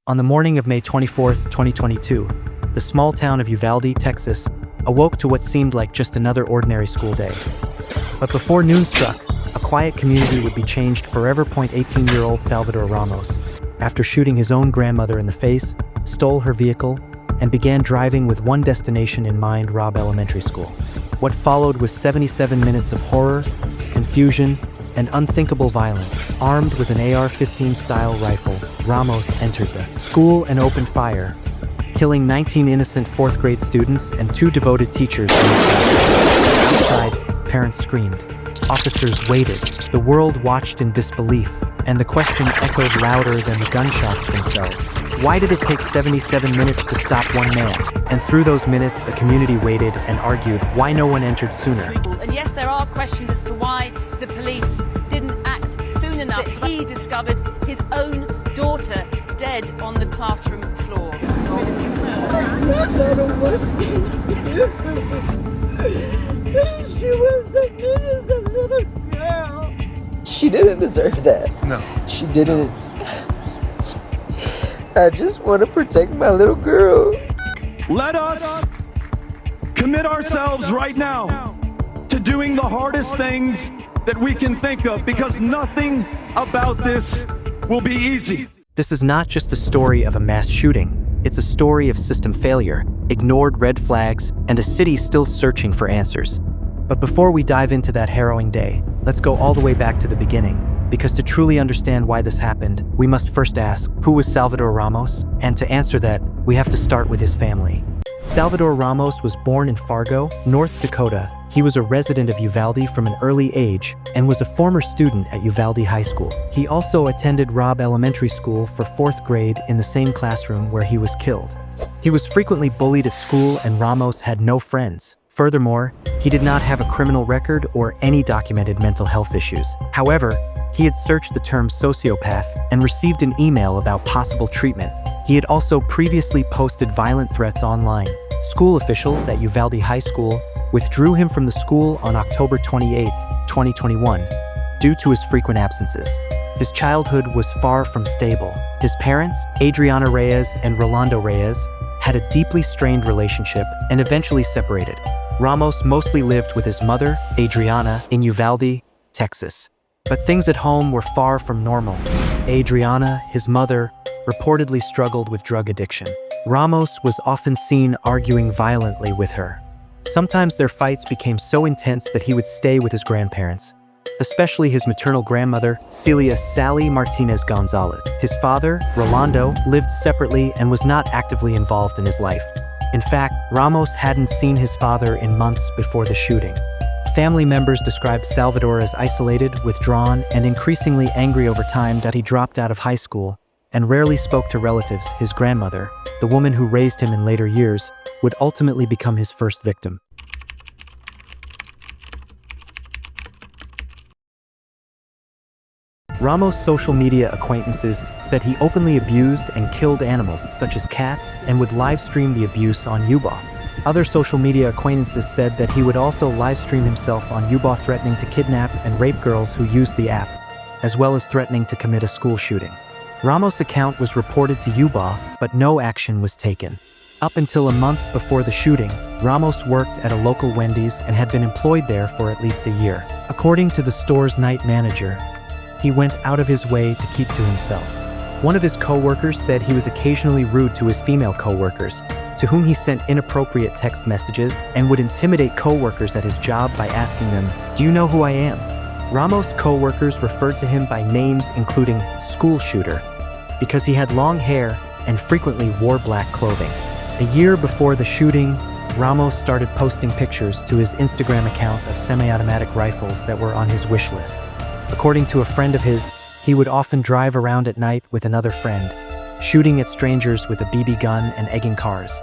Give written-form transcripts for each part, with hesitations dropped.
On the morning of May 24th, 2022, the small town of Uvalde, Texas, awoke to what seemed like just another ordinary school day. But before noon struck, a quiet community would be changed forever. 18-year-old Salvador Ramos, after shooting his own grandmother in the face, stole her vehicle, and began driving with one destination in mind: Robb Elementary School. What followed was 77 minutes of horror, confusion, and unthinkable violence. Armed with an AR-15 style rifle, Ramos entered the school and opened fire, killing 19 innocent fourth-grade students and 2 devoted teachers in the classroom. Outside, parents screamed. Officers waited. The world watched in disbelief, and the question echoed louder than the gunshots themselves. Why did it take 77 minutes to stop one man? And through those minutes, a community waited and argued why no one entered sooner. And yes, there are questions as to why the police didn't act soon enough. But he discovered his own daughter dead on the classroom floor. She was an innocent little girl. She didn't deserve that. No. She didn't. I just want to protect my little girl. Let us commit ourselves right now to doing the hardest things that we can think of, because nothing about this will be easy. This is not just a story of a mass shooting. It's a story of system failure, ignored red flags, and a city still searching for answers. But before we dive into that harrowing day, let's go all the way back to the beginning. Because to truly understand why this happened, we must first ask, who was Salvador Ramos? And to answer that, we have to start with his family. Salvador Ramos was born in Fargo, North Dakota. He was a resident of Uvalde from an early age and was a former student at Uvalde High School. He also attended Robb Elementary School for 4th grade in the same classroom where he was killed. He was frequently bullied at school, and Ramos had no friends. Furthermore, he did not have a criminal record or any documented mental health issues. However, he had searched the term sociopath and received an email about possible treatment. He had also previously posted violent threats online. School officials at Uvalde High School withdrew him from the school on October 28, 2021, due to his frequent absences. His childhood was far from stable. His parents, Adriana Reyes and Rolando Reyes, had a deeply strained relationship and eventually separated. Ramos mostly lived with his mother, Adriana, in Uvalde, Texas. But things at home were far from normal. Adriana, his mother, reportedly struggled with drug addiction. Ramos was often seen arguing violently with her. Sometimes their fights became so intense that he would stay with his grandparents, especially his maternal grandmother, Celia Sally Martinez Gonzalez. His father, Rolando, lived separately and was not actively involved in his life. In fact, Ramos hadn't seen his father in months before the shooting. Family members described Salvador as isolated, withdrawn, and increasingly angry over time that he dropped out of high school and rarely spoke to relatives. His grandmother, the woman who raised him in later years, would ultimately become his first victim. Ramos' social media acquaintances said he openly abused and killed animals such as cats and would live stream the abuse on Uvalde. Other social media acquaintances said that he would also live stream himself on Uvalde threatening to kidnap and rape girls who used the app, as well as threatening to commit a school shooting. Ramos' account was reported to Uvalde, but no action was taken. Up until a month before the shooting, Ramos worked at a local Wendy's and had been employed there for at least a year. According to the store's night manager, he went out of his way to keep to himself. One of his co-workers said he was occasionally rude to his female co-workers, to whom he sent inappropriate text messages and would intimidate co-workers at his job by asking them, "Do you know who I am?" Ramos' co-workers referred to him by names including school shooter, because he had long hair and frequently wore black clothing. A year before the shooting, Ramos started posting pictures to his Instagram account of semi-automatic rifles that were on his wish list. According to a friend of his, he would often drive around at night with another friend, shooting at strangers with a BB gun and egging cars.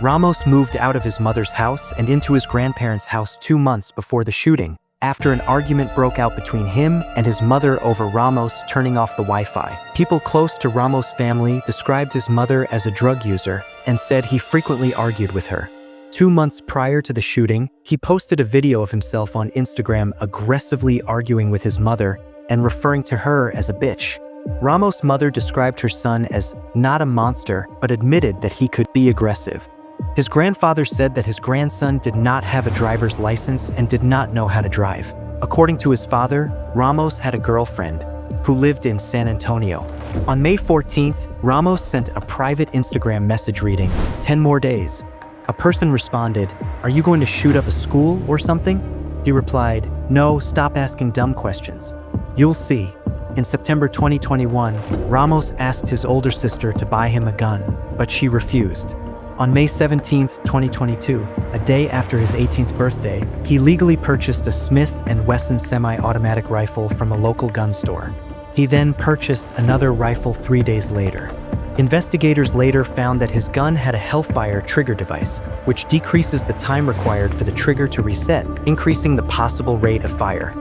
Ramos moved out of his mother's house and into his grandparents' house 2 months before the shooting, after an argument broke out between him and his mother over Ramos turning off the Wi-Fi. People close to Ramos' family described his mother as a drug user and said he frequently argued with her. 2 months prior to the shooting, he posted a video of himself on Instagram aggressively arguing with his mother and referring to her as a bitch. Ramos' mother described her son as not a monster, but admitted that he could be aggressive. His grandfather said that his grandson did not have a driver's license and did not know how to drive. According to his father, Ramos had a girlfriend who lived in San Antonio. On May 14th, Ramos sent a private Instagram message reading, 10 more days. A person responded, "Are you going to shoot up a school or something?" He replied, "No, stop asking dumb questions. You'll see." In September 2021, Ramos asked his older sister to buy him a gun, but she refused. On May 17th, 2022, a day after his 18th birthday, he legally purchased a Smith & Wesson semi-automatic rifle from a local gun store. He then purchased another rifle 3 days later. Investigators later found that his gun had a Hellfire trigger device, which decreases the time required for the trigger to reset, increasing the possible rate of fire.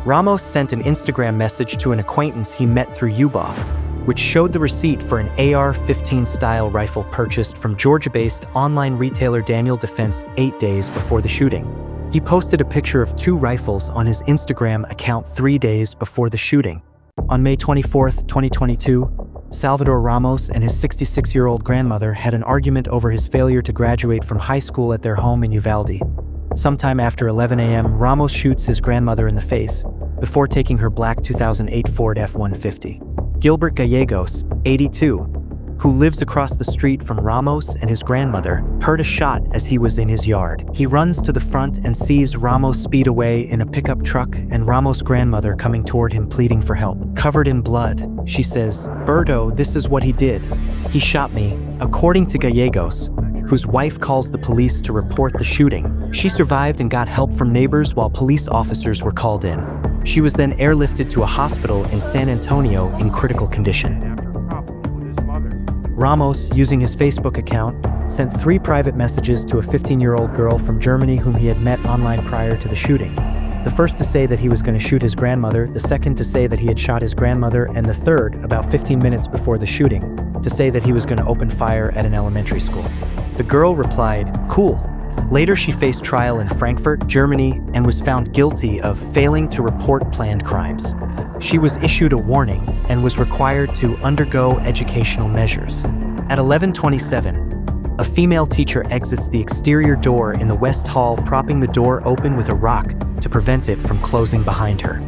Ramos sent an Instagram message to an acquaintance he met through Uvalde, which showed the receipt for an AR-15 style rifle purchased from Georgia-based online retailer Daniel Defense 8 days before the shooting. He posted a picture of 2 rifles on his Instagram account 3 days before the shooting. On May 24, 2022, Salvador Ramos and his 66-year-old grandmother had an argument over his failure to graduate from high school at their home in Uvalde. Sometime after 11 a.m., Ramos shoots his grandmother in the face before taking her black 2008 Ford F-150. Gilbert Gallegos, 82, who lives across the street from Ramos and his grandmother, heard a shot as he was in his yard. He runs to the front and sees Ramos speed away in a pickup truck and Ramos' grandmother coming toward him pleading for help. Covered in blood, she says, "Berto, this is what he did. He shot me." According to Gallegos, whose wife calls the police to report the shooting, she survived and got help from neighbors while police officers were called in. She was then airlifted to a hospital in San Antonio in critical condition. Ramos, using his Facebook account, sent 3 private messages to a 15-year-old girl from Germany whom he had met online prior to the shooting. The first to say that he was going to shoot his grandmother, the second to say that he had shot his grandmother, and the third, about 15 minutes before the shooting, to say that he was going to open fire at an elementary school. The girl replied, "Cool." Later, she faced trial in Frankfurt, Germany, and was found guilty of failing to report planned crimes. She was issued a warning and was required to undergo educational measures. At 11:27, a female teacher exits the exterior door in the West Hall, propping the door open with a rock to prevent it from closing behind her.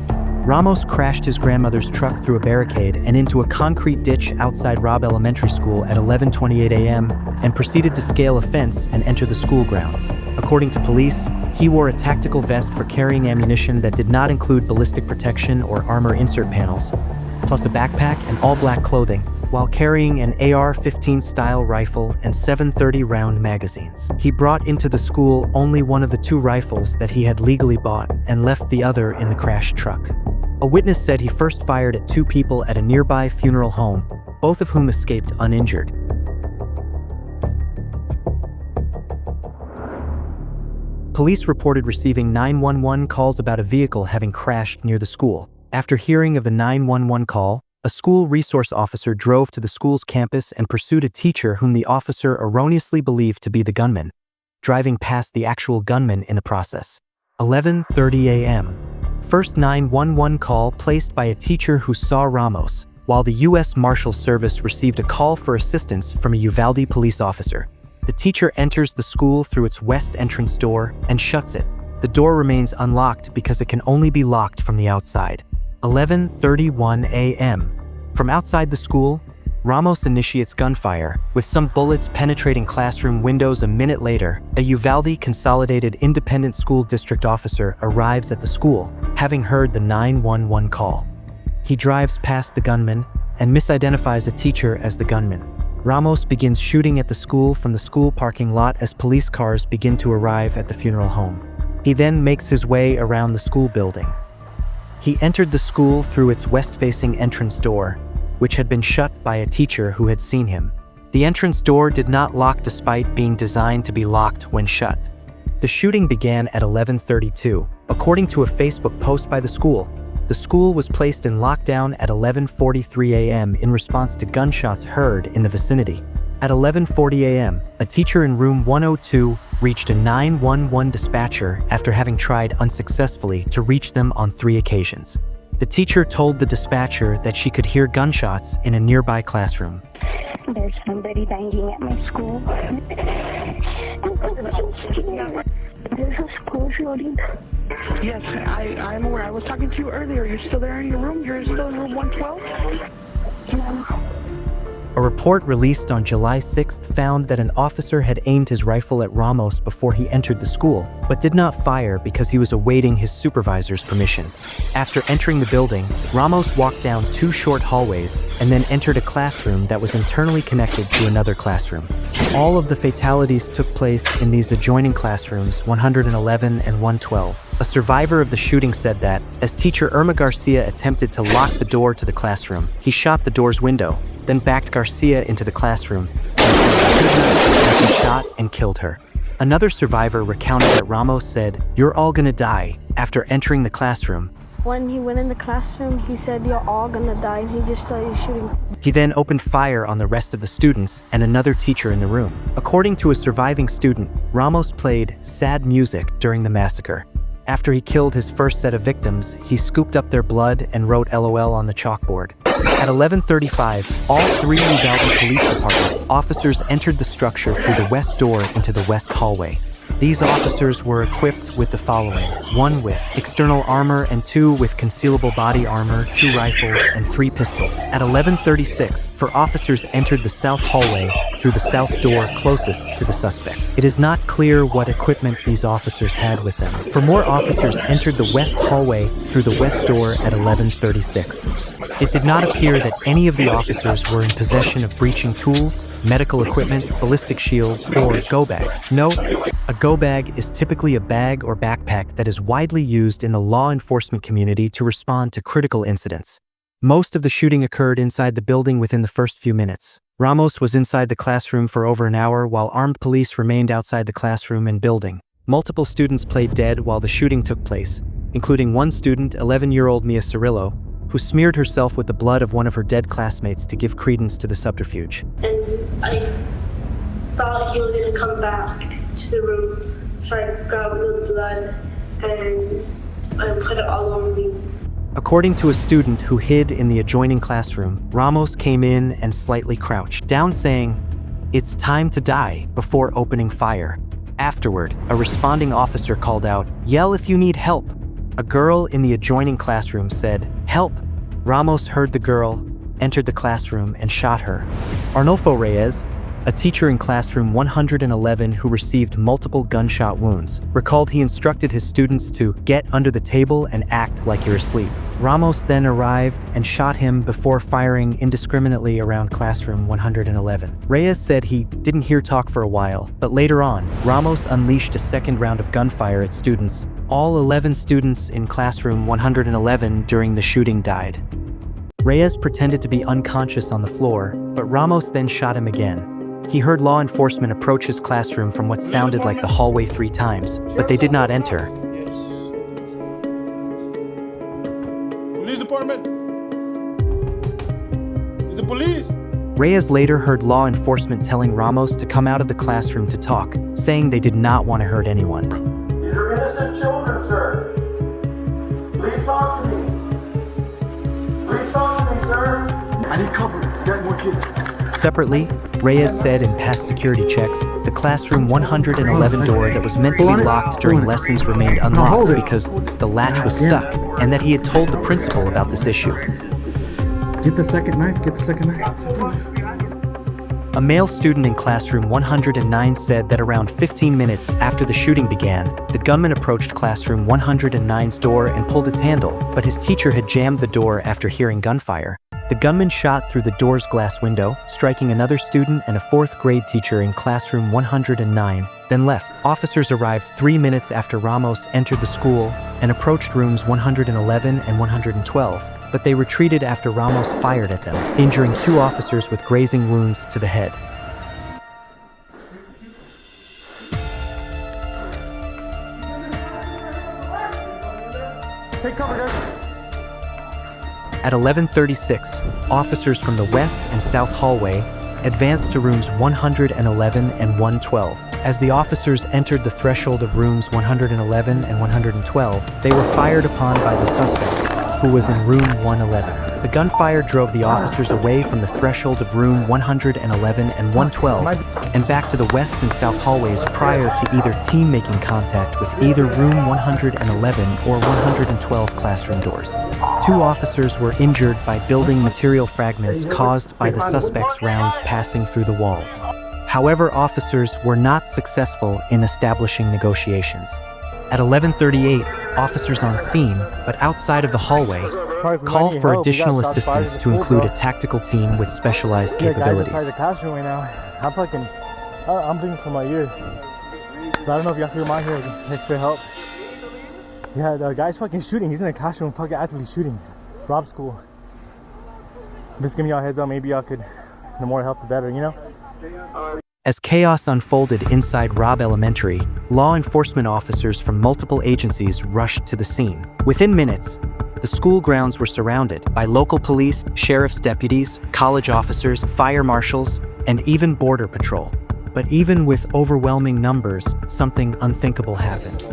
Ramos crashed his grandmother's truck through a barricade and into a concrete ditch outside Robb Elementary School at 11:28 a.m. and proceeded to scale a fence and enter the school grounds. According to police, he wore a tactical vest for carrying ammunition that did not include ballistic protection or armor insert panels, plus a backpack and all-black clothing, while carrying an AR-15 style rifle and 7.30 round magazines. He brought into the school only one of the 2 rifles that he had legally bought and left the other in the crashed truck. A witness said he first fired at 2 people at a nearby funeral home, both of whom escaped uninjured. Police reported receiving 911 calls about a vehicle having crashed near the school. After hearing of the 911 call, a school resource officer drove to the school's campus and pursued a teacher whom the officer erroneously believed to be the gunman, driving past the actual gunman in the process. 11:30 a.m. First 911 call placed by a teacher who saw Ramos, while the U.S. Marshal Service received a call for assistance from a Uvalde police officer. The teacher enters the school through its west entrance door and shuts it. The door remains unlocked because it can only be locked from the outside. 11:31 a.m. From outside the school, Ramos initiates gunfire, with some bullets penetrating classroom windows. A minute later, a Uvalde Consolidated Independent School District officer arrives at the school, having heard the 911 call. He drives past the gunman, and misidentifies a teacher as the gunman. Ramos begins shooting at the school from the school parking lot as police cars begin to arrive at the funeral home. He then makes his way around the school building. He entered the school through its west-facing entrance door, which had been shut by a teacher who had seen him. The entrance door did not lock despite being designed to be locked when shut. The shooting began at 11:32. According to a Facebook post by the school was placed in lockdown at 11:43 a.m. in response to gunshots heard in the vicinity. At 11:40 a.m., a teacher in room 102 reached a 911 dispatcher after having tried unsuccessfully to reach them on 3 occasions. The teacher told the dispatcher that she could hear gunshots in a nearby classroom. There's somebody banging at my school. There's a school shooting. Yes, I'm aware. I was talking to you earlier. You're still there in your room? You're still in room 112? No. A report released on July 6th found that an officer had aimed his rifle at Ramos before he entered the school, but did not fire because he was awaiting his supervisor's permission. After entering the building, Ramos walked down 2 short hallways and then entered a classroom that was internally connected to another classroom. All of the fatalities took place in these adjoining classrooms, 111 and 112. A survivor of the shooting said that, as teacher Irma Garcia attempted to lock the door to the classroom, he shot the door's window, then backed Garcia into the classroom and said "good night" as he shot and killed her. Another survivor recounted that Ramos said, "You're all gonna die," after entering the classroom. When he went in the classroom, he said, "You're all gonna die," and he just started shooting. He then opened fire on the rest of the students and another teacher in the room. According to a surviving student, Ramos played sad music during the massacre. After he killed his first set of victims, he scooped up their blood and wrote LOL on the chalkboard. At 11:35, all 3 Uvalde Police Department officers entered the structure through the west door into the west hallway. These officers were equipped with the following: 1 with external armor and 2 with concealable body armor, 2 rifles, and 3 pistols. At 11:36, 4 officers entered the south hallway through the south door closest to the suspect. It is not clear what equipment these officers had with them. 4 more officers entered the west hallway through the west door at 11:36. It did not appear that any of the officers were in possession of breaching tools, medical equipment, ballistic shields, or go bags. Note, a go bag is typically a bag or backpack that is widely used in the law enforcement community to respond to critical incidents. Most of the shooting occurred inside the building within the first few minutes. Ramos was inside the classroom for over an hour while armed police remained outside the classroom and building. Multiple students played dead while the shooting took place, including one student, 11-year-old Mia Cirillo, who smeared herself with the blood of one of her dead classmates to give credence to the subterfuge. And I thought he was going to come back to the room, so I grabbed the blood and I put it all over me. According to a student who hid in the adjoining classroom, Ramos came in and slightly crouched down, saying, "It's time to die," before opening fire. Afterward, a responding officer called out, "Yell if you need help." A girl in the adjoining classroom said, "Help!" Ramos heard the girl, entered the classroom, and shot her. Arnulfo Reyes, a teacher in classroom 111 who received multiple gunshot wounds, recalled he instructed his students to get under the table and act like you're asleep. Ramos then arrived and shot him before firing indiscriminately around classroom 111. Reyes said he didn't hear talk for a while, but later on, Ramos unleashed a second round of gunfire at students. All 11 students in classroom 111 during the shooting died. Reyes pretended to be unconscious on the floor, but Ramos then shot him again. He heard law enforcement approach his classroom from what sounded like the hallway 3 times, but they did not enter. Yes. Police department. The police. Reyes later heard law enforcement telling Ramos to come out of the classroom to talk, saying they did not want to hurt anyone. These are innocent children, sir. Please talk to me. Please talk to me, sir. I need cover. Got more kids. Separately, Reyes said in past security checks, the classroom 111 door that was meant to be locked during lessons remained unlocked because the latch was stuck, and that he had told the principal about this issue. Get the second knife, get the second knife. A male student in classroom 109 said that around 15 minutes after the shooting began, the gunman approached classroom 109's door and pulled its handle, but his teacher had jammed the door after hearing gunfire. The gunman shot through the door's glass window, striking another student and a fourth-grade teacher in classroom 109, then left. Officers arrived 3 minutes after Ramos entered the school and approached rooms 111 and 112, but they retreated after Ramos fired at them, injuring 2 officers with grazing wounds to the head. Take cover, guys. At 11:36, officers from the west and south hallway advanced to rooms 111 and 112. As the officers entered the threshold of rooms 111 and 112, they were fired upon by the suspect, who was in room 111. The gunfire drove the officers away from the threshold of room 111 and 112 and back to the west and south hallways prior to either team making contact with either room 111 or 112 classroom doors. 2 officers were injured by building material fragments caused by the suspect's rounds passing through the walls. However, officers were not successful in establishing negotiations. At 11:38, officers on scene, but outside of the hallway, called for additional assistance to include a tactical team with specialized capabilities. Guys inside the classroom right now. I'm bleeding from my ear. But I don't know if y'all can come out here with extra help. Yeah, the guy's fucking shooting. He's in the classroom fucking actively shooting. Robb School. I'm just giving y'all a heads up. Maybe y'all could, the more help the better, you know? As chaos unfolded inside Robb Elementary, law enforcement officers from multiple agencies rushed to the scene. Within minutes, the school grounds were surrounded by local police, sheriff's deputies, college officers, fire marshals, and even border patrol. But even with overwhelming numbers, something unthinkable happened.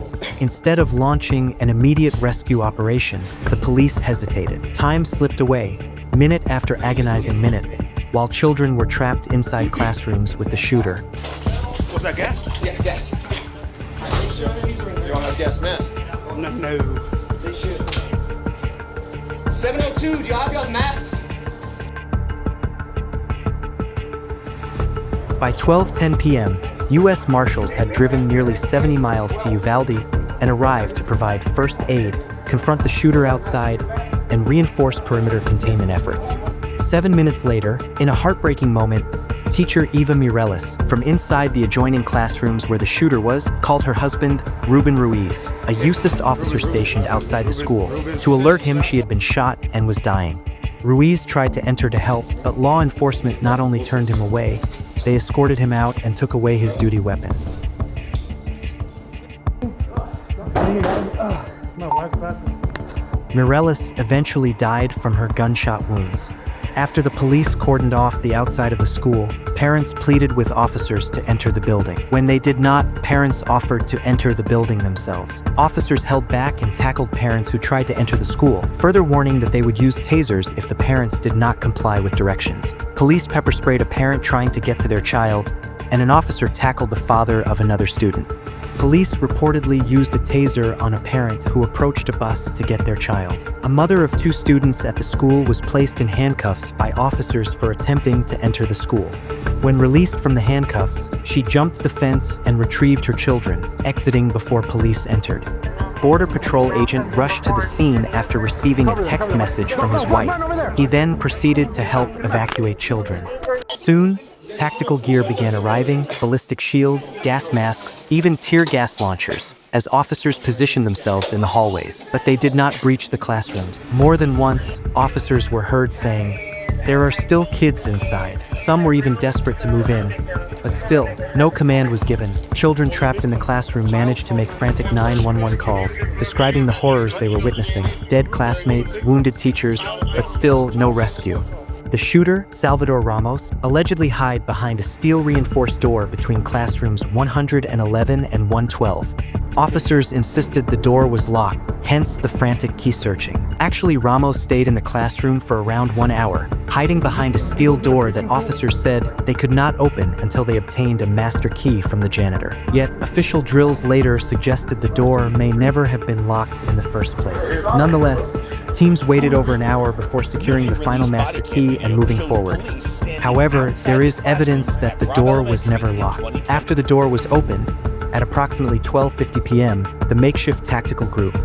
Instead of launching an immediate rescue operation, the police hesitated. Time slipped away, minute after agonizing minute, while children were trapped inside classrooms with the shooter. What's that, gas? Yeah, gas. You don't have gas mask? No. They should. 702, do y'all have y'all's masks? By 12:10 p.m., U.S. Marshals had driven nearly 70 miles to Uvalde and arrived to provide first aid, confront the shooter outside, and reinforce perimeter containment efforts. 7 minutes later, in a heartbreaking moment, teacher Eva Mireles, from inside the adjoining classrooms where the shooter was, called her husband, Ruben Ruiz, a USIST officer stationed outside the school, to alert him she had been shot and was dying. Ruiz tried to enter to help, but law enforcement not only turned him away, they escorted him out and took away his duty weapon. Mireles eventually died from her gunshot wounds. After the police cordoned off the outside of the school, parents pleaded with officers to enter the building. When they did not, parents offered to enter the building themselves. Officers held back and tackled parents who tried to enter the school, further warning that they would use tasers if the parents did not comply with directions. Police pepper sprayed a parent trying to get to their child, and an officer tackled the father of another student. Police reportedly used a taser on a parent who approached a bus to get their child. A mother of 2 students at the school was placed in handcuffs by officers for attempting to enter the school. When released from the handcuffs, she jumped the fence and retrieved her children, exiting before police entered. Border Patrol agent rushed to the scene after receiving a text message from his wife. He then proceeded to help evacuate children. Soon, tactical gear began arriving, ballistic shields, gas masks, even tear gas launchers, as officers positioned themselves in the hallways. But they did not breach the classrooms. More than once, officers were heard saying, "There are still kids inside." Some were even desperate to move in. But still, no command was given. Children trapped in the classroom managed to make frantic 911 calls, describing the horrors they were witnessing. Dead classmates, wounded teachers, but still no rescue. The shooter, Salvador Ramos, allegedly hid behind a steel-reinforced door between classrooms 111 and 112. Officers insisted the door was locked, hence the frantic key searching. Actually, Ramos stayed in the classroom for around 1 hour, hiding behind a steel door that officers said they could not open until they obtained a master key from the janitor. Yet, official drills later suggested the door may never have been locked in the first place. Nonetheless, teams waited over an hour before securing the final master key and moving forward. However, there is evidence that the door was never locked. After the door was opened, at approximately 12:50 p.m., the makeshift tactical group,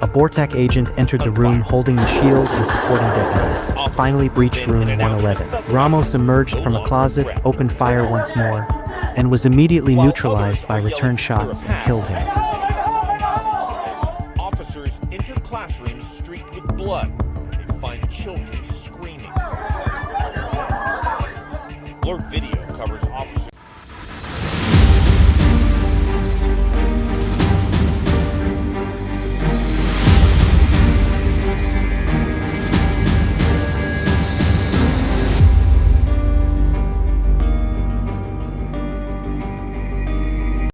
A Bortak agent entered the room holding the shield and supporting deputies. Finally breached room 111. Ramos emerged from a closet, opened fire once more, and was immediately neutralized by return shots and killed him. Officers enter classrooms streaked with blood, and they find children screaming. Blurred video